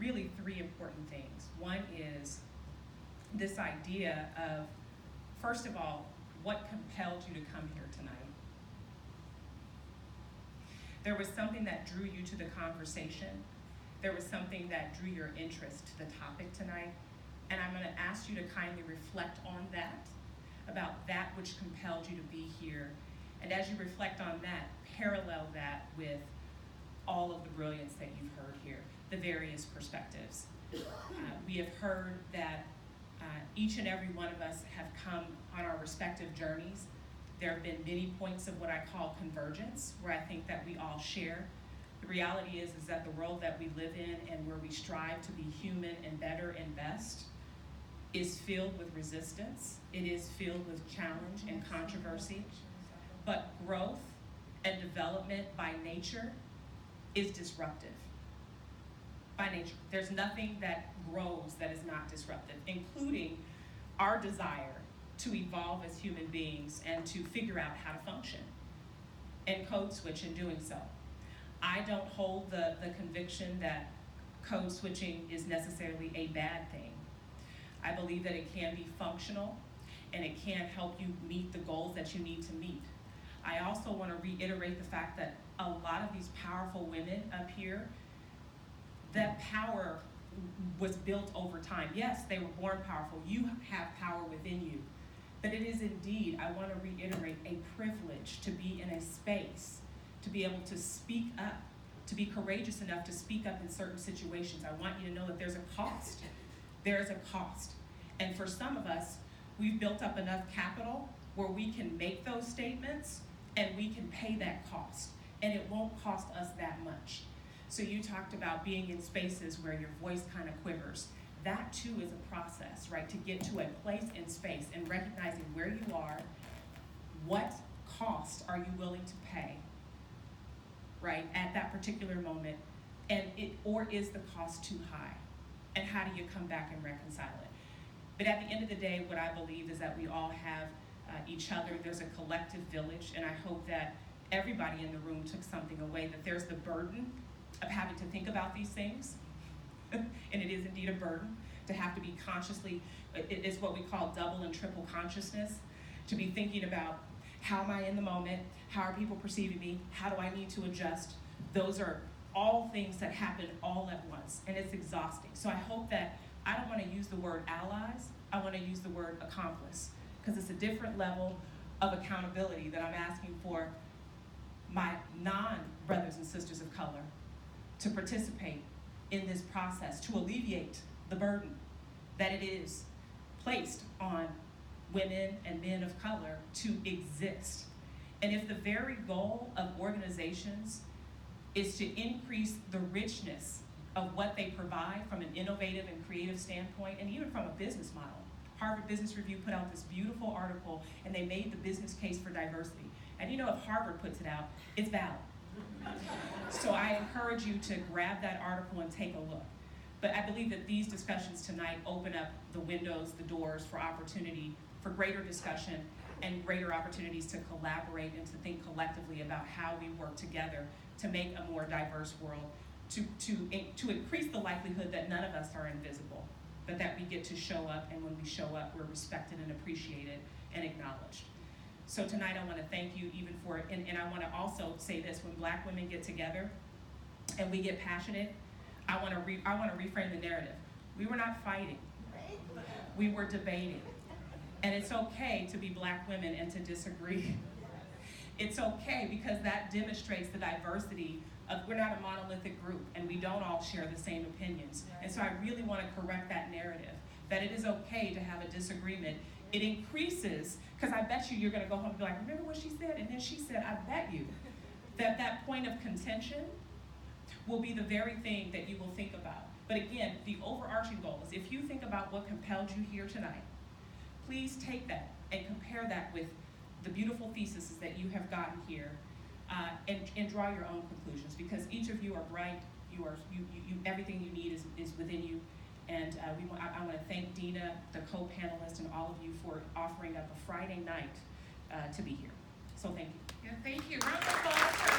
really three important things. One is this idea of, first of all, what compelled you to come here tonight? There was something that drew you to the conversation. There was something that drew your interest to the topic tonight. And I'm going to ask you to kindly reflect on that, about that which compelled you to be here. And as you reflect on that, parallel that with all of the brilliance that you've heard here, the various perspectives. We have heard that each and every one of us have come on our respective journeys. There have been many points of what I call convergence, where I think that we all share. The reality is that the world that we live in and where we strive to be human and better and best is filled with resistance. It is filled with challenge and controversy. But growth and development by nature is disruptive. By nature, there's nothing that grows that is not disruptive, including our desire to evolve as human beings and to figure out how to function and code switch in doing so. I don't hold the conviction that code switching is necessarily a bad thing. I believe that it can be functional and it can help you meet the goals that you need to meet. I also want to reiterate the fact that a lot of these powerful women up here, that power was built over time. Yes, they were born powerful. You have power within you. But it is indeed, I want to reiterate, a privilege to be in a space, to be able to speak up, to be courageous enough to speak up in certain situations. I want you to know that there's a cost. There's a cost. And for some of us, we've built up enough capital where we can make those statements and we can pay that cost. And it won't cost us that much. So you talked about being in spaces where your voice kind of quivers. That too is a process, right? To get to a place in space and recognizing where you are, what cost are you willing to pay, right, at that particular moment, or is the cost too high? And how do you come back and reconcile it? But at the end of the day, what I believe is that we all have each other. There's a collective village, and I hope that everybody in the room took something away, that there's the burden of having to think about these things. And it is indeed a burden to have to be consciously, it is what we call double and triple consciousness, to be thinking about how am I in the moment, how are people perceiving me, how do I need to adjust. Those are all things that happen all at once, and it's exhausting. So I hope that, I don't want to use the word allies, I want to use the word accomplice, because it's a different level of accountability that I'm asking for my non-brothers and sisters of color to participate in this process, to alleviate the burden that it is placed on women and men of color to exist. And if the very goal of organizations is to increase the richness of what they provide from an innovative and creative standpoint, and even from a business model. Harvard Business Review put out this beautiful article, and they made the business case for diversity. And you know, if Harvard puts it out, it's valid. So I encourage you to grab that article and take a look. But I believe that these discussions tonight open up the windows, the doors for opportunity, for greater discussion and greater opportunities to collaborate and to think collectively about how we work together to make a more diverse world, to increase the likelihood that none of us are invisible, but that we get to show up, and when we show up, we're respected and appreciated and acknowledged. So tonight I want to thank you even for, and I want to also say this, when Black women get together and we get passionate, I want to reframe the narrative. We were not fighting. We were debating. And it's okay to be Black women and to disagree. It's okay, because that demonstrates the diversity of, we're not a monolithic group and we don't all share the same opinions. And so I really want to correct that narrative, that it is okay to have a disagreement. It increases, because I bet you're going to go home and be like, remember what she said? And then she said, I bet you that that point of contention will be the very thing that you will think about. But again, the overarching goal is, if you think about what compelled you here tonight, please take that and compare that with the beautiful theses that you have gotten here, and draw your own conclusions, because each of you are bright. You everything you need is within you. And I want to thank Dina, the co-panelist, and all of you for offering up a Friday night to be here. So thank you. Yeah, thank you. Round of applause.